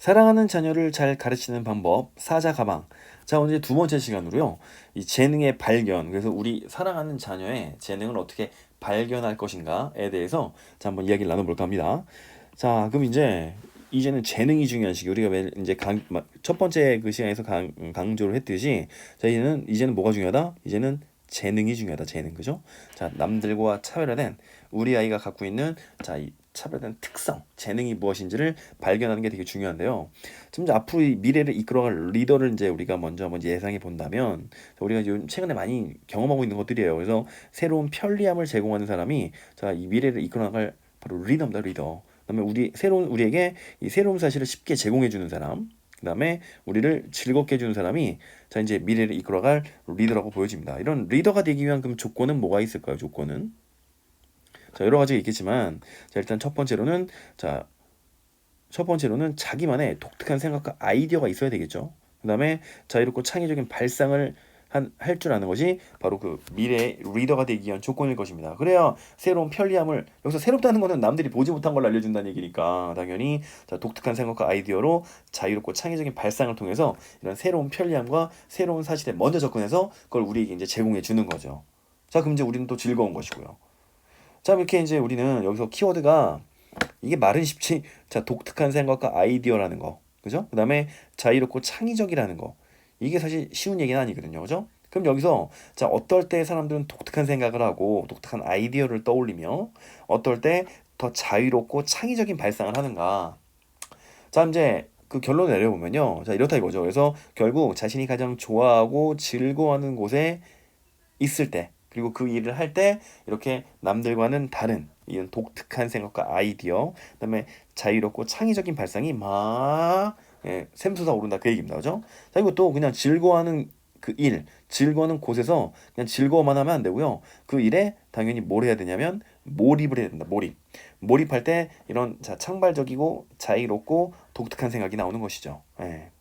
사랑하는 자녀를 잘 가르치는 방법, 사자 가방. 자, 오늘 두 번째 시간으로요. 이 재능의 발견. 그래서 우리 사랑하는 자녀의 재능을 어떻게 발견할 것인가에 대해서 자, 한번 이야기를 나눠볼까 합니다. 자, 그럼 이제는 재능이 중요한 시기. 우리가 이제 첫 번째 그 시간에서 강조를 했듯이 자, 이제는 뭐가 중요하다? 이제는 재능이 중요하다. 재능. 그죠? 자, 남들과 차별화된 우리 아이가 갖고 있는 자, 이 차별화된 특성, 재능이 무엇인지를 발견하는 게 되게 중요한데요. 지금 이제 앞으로 이 미래를 이끌어갈 리더를 이제 우리가 먼저 예상해 본다면 우리가 요즘 최근에 많이 경험하고 있는 것들이에요. 그래서 새로운 편리함을 제공하는 사람이 자, 이 미래를 이끌어나갈 바로 리더입니다. 리더. 그다음에 우리에게 이 새로운 사실을 쉽게 제공해 주는 사람. 그다음에 우리를 즐겁게 해주는 사람이 자 이제 미래를 이끌어갈 리더라고 보여집니다. 이런 리더가 되기 위한 그럼 조건은 뭐가 있을까요? 조건은 자 여러 가지가 있겠지만 자 일단 첫 번째로는 자기만의 독특한 생각과 아이디어가 있어야 되겠죠. 그다음에 자유롭고 창의적인 발상을 할 줄 아는 것이 바로 그 미래의 리더가 되기 위한 조건일 것입니다. 그래야 새로운 편리함을 여기서 새롭다는 것은 남들이 보지 못한 걸 알려준다는 얘기니까 당연히 자, 독특한 생각과 아이디어로 자유롭고 창의적인 발상을 통해서 이런 새로운 편리함과 새로운 사실에 먼저 접근해서 그걸 우리에게 이제 제공해 주는 거죠. 자 그럼 이제 우리는 또 즐거운 것이고요. 자 이렇게 이제 우리는 여기서 키워드가 이게 말은 쉽지. 자, 독특한 생각과 아이디어라는 거. 그죠? 그다음에 자유롭고 창의적이라는 거. 이게 사실 쉬운 얘기는 아니거든요. 그죠? 그럼 여기서 자, 어떨 때 사람들은 독특한 생각을 하고 독특한 아이디어를 떠올리며 어떨 때 더 자유롭고 창의적인 발상을 하는가? 자, 이제 그 결론을 내려보면요. 자, 이렇다 이거죠. 그래서 결국 자신이 가장 좋아하고 즐거워하는 곳에 있을 때 그리고 그 일을 할 때 이렇게 남들과는 다른 이런 독특한 생각과 아이디어 그다음에 자유롭고 창의적인 발상이 막 샘솟아 오른다 그 얘기입니다. 그죠? 자 이것도 그냥 즐거워하는 그 일, 즐거워하는 곳에서 그냥 즐거워만 하면 안 되고요. 그 일에 당연히 뭘 해야 되냐면 몰입을 해야 된다. 몰입. 몰입할 때 이런 자 창발적이고 자유롭고 독특한 생각이 나오는 것이죠. 예.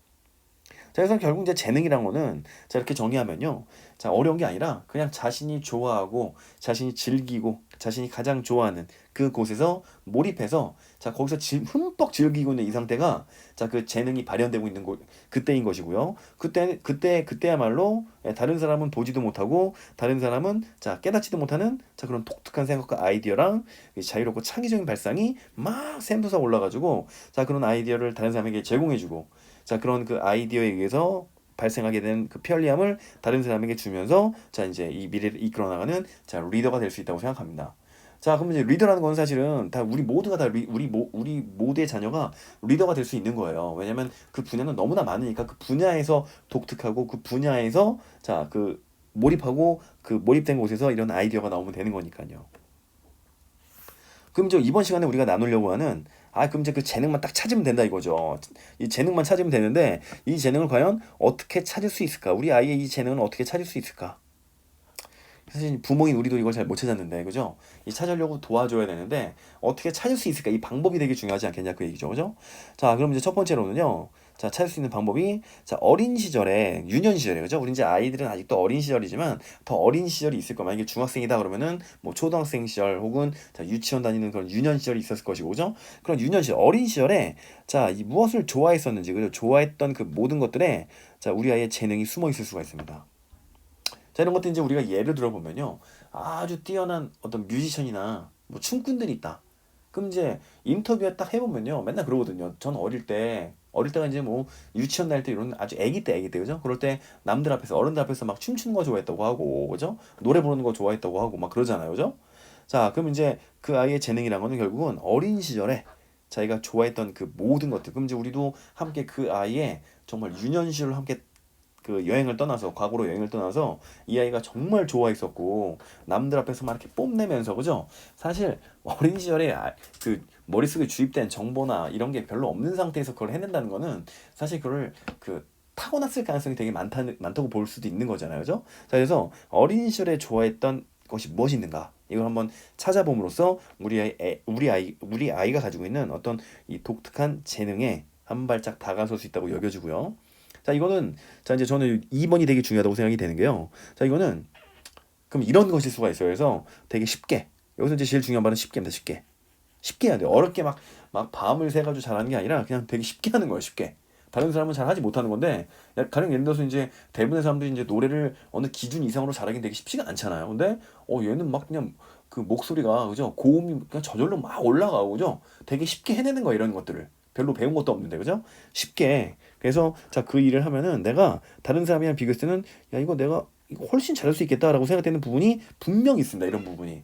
자, 그래서 결국 이제 재능이란 거는 자, 이렇게 정의하면요. 자, 어려운 게 아니라 그냥 자신이 좋아하고 자신이 즐기고 자신이 가장 좋아하는 그곳에서 몰입해서 자, 거기서 흠뻑 즐기고 있는 이 상태가 자, 그 재능이 발현되고 있는 그때인 것이고요. 그때야말로 다른 사람은 보지도 못하고 다른 사람은 자, 깨닫지도 못하는 자, 그런 독특한 생각과 아이디어랑 자유롭고 창의적인 발상이 막 샘솟아 올라가지고 자, 그런 아이디어를 다른 사람에게 제공해주고 자 그런 그 아이디어에 의해서 발생하게 된 그 편리함을 다른 사람에게 주면서 자 이제 이 미래를 이끌어 나가는 자 리더가 될 수 있다고 생각합니다. 자 그럼 이제 리더라는 건 사실은 다 우리 모두가 다 우리 모두의 자녀가 리더가 될 수 있는 거예요. 왜냐면 그 분야는 너무나 많으니까 그 분야에서 독특하고 그 분야에서 자 그 몰입하고 그 몰입된 곳에서 이런 아이디어가 나오면 되는 거니까요. 그럼 이제 이번 시간에 우리가 나누려고 하는 그럼 이제 그 재능만 딱 찾으면 된다 이거죠. 이 재능만 찾으면 되는데 이 재능을 과연 어떻게 찾을 수 있을까? 우리 아이의 이 재능을 어떻게 찾을 수 있을까? 사실 부모인 우리도 이걸 잘 못 찾았는데 그죠? 이 찾으려고 도와줘야 되는데 어떻게 찾을 수 있을까? 이 방법이 되게 중요하지 않겠냐 그 얘기죠. 그죠? 자, 그럼 이제 첫 번째로는요. 자, 찾을 수 있는 방법이 자, 어린 시절에 유년 시절에 그죠? 우리 이제 아이들은 아직도 어린 시절이지만 더 어린 시절이 있을 거야. 만약에 중학생이다 그러면은 뭐 초등학생 시절 혹은 자, 유치원 다니는 그런 유년 시절이 있었을 것이고 그죠? 그런 유년 시절 어린 시절에 자, 이 무엇을 좋아했었는지 그죠? 좋아했던 그 모든 것들에 자, 우리 아이의 재능이 숨어 있을 수가 있습니다. 자, 이런 것들 이제 우리가 예를 들어보면요. 아주 뛰어난 어떤 뮤지션이나 뭐 춤꾼들이 있다. 그럼 이제 인터뷰에 딱 해보면요. 맨날 그러거든요. 전 어릴 때가 이제 뭐 유치원 다닐 때 이런 아주 애기 때, 그죠? 그럴 때 남들 앞에서, 어른들 앞에서 막 춤추는 거 좋아했다고 하고, 그죠? 노래 부르는 거 좋아했다고 하고 막 그러잖아요. 그죠? 자, 그럼 이제 그 아이의 재능이란 거는 결국은 어린 시절에 자기가 좋아했던 그 모든 것들. 그럼 이제 우리도 함께 그 아이의 정말 유년 시절을 함께 그 여행을 떠나서 과거로 여행을 떠나서 이 아이가 정말 좋아했었고 남들 앞에서 막 이렇게 뽐내면서 그죠? 사실 어린 시절에 그 머릿속에 주입된 정보나 이런 게 별로 없는 상태에서 그걸 해낸다는 거는 사실 그걸 그 타고났을 가능성이 되게 많다고 볼 수도 있는 거잖아요. 그죠? 자, 그래서 어린 시절에 좋아했던 것이 무엇이 있는가? 이걸 한번 찾아봄으로써 우리 아이가 가지고 있는 어떤 이 독특한 재능에 한 발짝 다가설 수 있다고 여겨지고요. 자, 이거는 자 이제 저는 2번이 되게 중요하다고 생각이 되는 게요. 자, 이거는 그럼 이런 것일 수가 있어요. 그래서 되게 쉽게 여기서 이제 제일 중요한 말은 쉽게입니다. 쉽게. 쉽게 해야 돼요. 어렵게 막 밤을 새가지고 잘하는 게 아니라 그냥 되게 쉽게 하는 거예요. 쉽게. 다른 사람은 잘 하지 못하는 건데, 가령 예를 들어서 이제 대부분의 사람들이 이제 노래를 어느 기준 이상으로 잘하긴 되게 쉽지가 않잖아요. 근데 얘는 막 그냥 그 목소리가 그죠? 고음이 그냥 저절로 막 올라가고 그죠? 되게 쉽게 해내는 거야 이런 것들을. 별로 배운 것도 없는데 그죠? 쉽게. 그래서 자 그 일을 하면은 내가 다른 사람이랑 비교했을 때는 야 이거 내가 이거 훨씬 잘할 수 있겠다라고 생각되는 부분이 분명히 있습니다. 이런 부분이.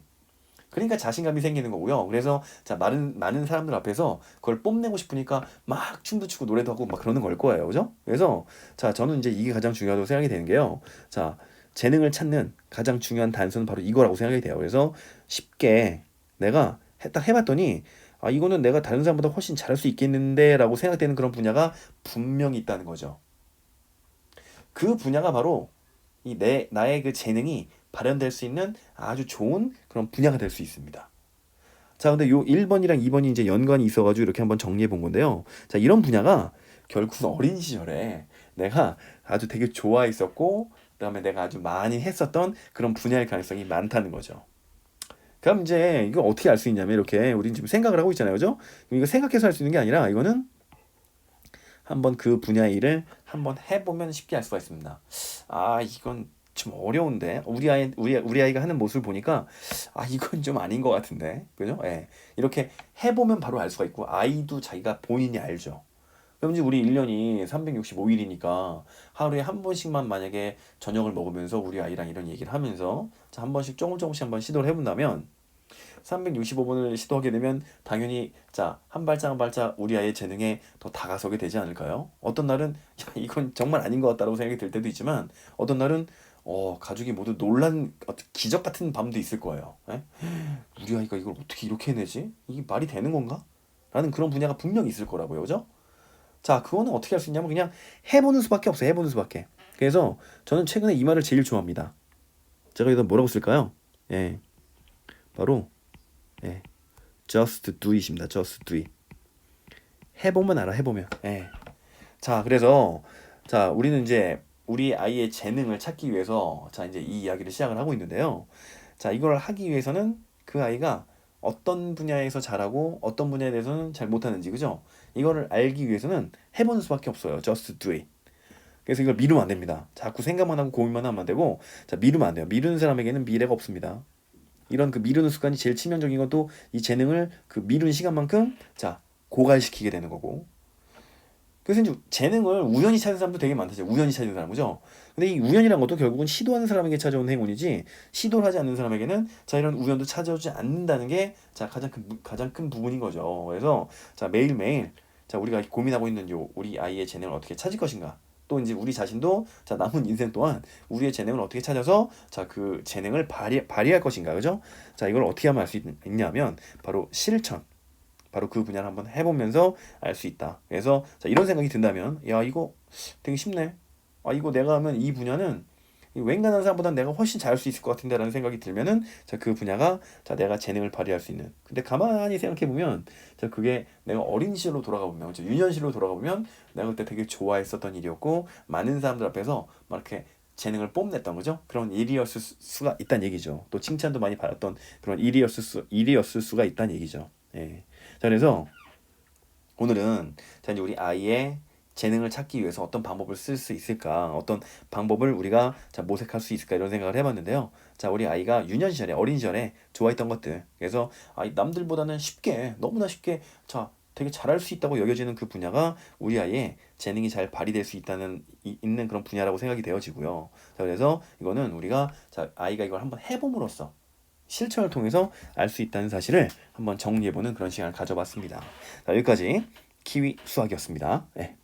그러니까 자신감이 생기는 거고요. 그래서 자 많은 사람들 앞에서 그걸 뽐내고 싶으니까 막 춤도 추고 노래도 하고 막 그러는 걸 거예요. 그죠? 그래서 자 저는 이제 이게 가장 중요하다고 생각이 되는 게요. 자 재능을 찾는 가장 중요한 단서는 바로 이거라고 생각이 돼요. 그래서 쉽게 내가 딱 해봤더니 아 이거는 내가 다른 사람보다 훨씬 잘할 수 있겠는데라고 생각되는 그런 분야가 분명히 있다는 거죠. 그 분야가 바로 나의 그 재능이 발현될 수 있는 아주 좋은 그런 분야가 될 수 있습니다. 자, 근데 요 1번이랑 2번이 이제 연관이 있어가지고 이렇게 한번 정리해 본 건데요. 자, 이런 분야가 결국은 어린 시절에 내가 아주 되게 좋아했었고, 그다음에 내가 아주 많이 했었던 그런 분야일 가능성이 많다는 거죠. 그럼 이제 이거 어떻게 알 수 있냐면 이렇게 우린 지금 생각을 하고 있잖아요, 그죠? 이거 생각해서 할 수 있는 게 아니라 이거는 한번 그 분야의 일을 한번 해보면 쉽게 알 수가 있습니다. 아, 이건 좀 어려운데 우리 아이가 하는 모습을 보니까 아 이건 좀 아닌 것 같은데 그죠? 예. 이렇게 해보면 바로 알 수가 있고 아이도 자기가 본인이 알죠. 그럼 이제 우리 1년이 365일이니까 하루에 한 번씩만 만약에 저녁을 먹으면서 우리 아이랑 이런 얘기를 하면서 자, 한 번씩 조금씩 한번 시도를 해본다면 365번을 시도하게 되면 당연히 자, 한 발짝 한 발짝 우리 아이의 재능에 더 다가서게 되지 않을까요? 어떤 날은 야, 이건 정말 아닌 것 같다고 생각이 들 때도 있지만 어떤 날은 가족이 모두 놀란 기적 같은 밤도 있을 거예요. 예? 우리 아이가 이걸 어떻게 이렇게 해내지? 이게 말이 되는 건가? 라는 그런 분야가 분명히 있을 거라고요. 그죠? 자, 그거는 어떻게 할 수 있냐면 그냥 해보는 수밖에 없어요. 해보는 수밖에. 그래서 저는 최근에 이 말을 제일 좋아합니다. 제가 여기다 뭐라고 쓸까요? 예, 바로 예, just do it입니다. just do it. 해보면 알아. 해보면. 예. 자, 그래서 자, 우리는 이제 우리 아이의 재능을 찾기 위해서 자, 이제 이 이야기를 시작을 하고 있는데요. 자, 이걸 하기 위해서는 그 아이가 어떤 분야에서 잘하고 어떤 분야에 대해서는 잘 못하는지 그죠? 이거를 알기 위해서는 해보는 수밖에 없어요. just do it. 그래서 이걸 미루면 안 됩니다. 자꾸 생각만 하고 고민만 하면 안 되고 자, 미루면 안 돼요. 미루는 사람에게는 미래가 없습니다. 이런 그 미루는 습관이 제일 치명적인 것도 이 재능을 그 미룬 시간만큼 자 고갈시키게 되는 거고. 그래서 이제 재능을 우연히 찾는 사람도 되게 많다죠. 우연히 찾는 사람 그죠? 근데 이 우연이란 것도 결국은 시도하는 사람에게 찾아오는 행운이지 시도를 하지 않는 사람에게는 자 이런 우연도 찾아오지 않는다는 게 자 가장 큰 부분인 거죠. 그래서 자 매일매일 자 우리가 고민하고 있는 요 우리 아이의 재능을 어떻게 찾을 것인가? 또 이제 우리 자신도 자 남은 인생 동안 우리의 재능을 어떻게 찾아서 자 그 재능을 발휘할 것인가 그죠? 자 이걸 어떻게 하면 알 수 있냐면 바로 실천. 바로 그 분야를 한번 해보면서 알 수 있다. 그래서 자, 이런 생각이 든다면 야 이거 되게 쉽네. 아 이거 내가 하면 이 분야는 웬간한 사람보다 내가 훨씬 잘할 수 있을 것 같은데 라는 생각이 들면은 자 그 분야가 자 내가 재능을 발휘할 수 있는 근데 가만히 생각해 보면 자 그게 내가 어린 시절로 돌아가 보면 그렇죠? 유년시로 돌아가 보면 내가 그때 되게 좋아했었던 일이었고 많은 사람들 앞에서 막 이렇게 재능을 뽐냈던 거죠. 그런 일이었을 수가 있다는 얘기죠. 또 칭찬도 많이 받았던 그런 일이었을 수가 있다는 얘기죠. 예. 자, 그래서 오늘은 자, 이제 우리 아이의 재능을 찾기 위해서 어떤 방법을 쓸 수 있을까, 어떤 방법을 우리가 자, 모색할 수 있을까 이런 생각을 해봤는데요. 자, 우리 아이가 유년 시절에 어린 시절에 좋아했던 것들, 그래서 남들보다는 쉽게 너무나 쉽게 자 되게 잘할 수 있다고 여겨지는 그 분야가 우리 아이의 재능이 잘 발휘될 수 있는 그런 분야라고 생각이 되어지고요. 자, 그래서 이거는 우리가 자 아이가 이걸 한번 해봄으로써 실천을 통해서 알 수 있다는 사실을 한번 정리해보는 그런 시간을 가져봤습니다. 자, 여기까지 키위 수학이었습니다. 네.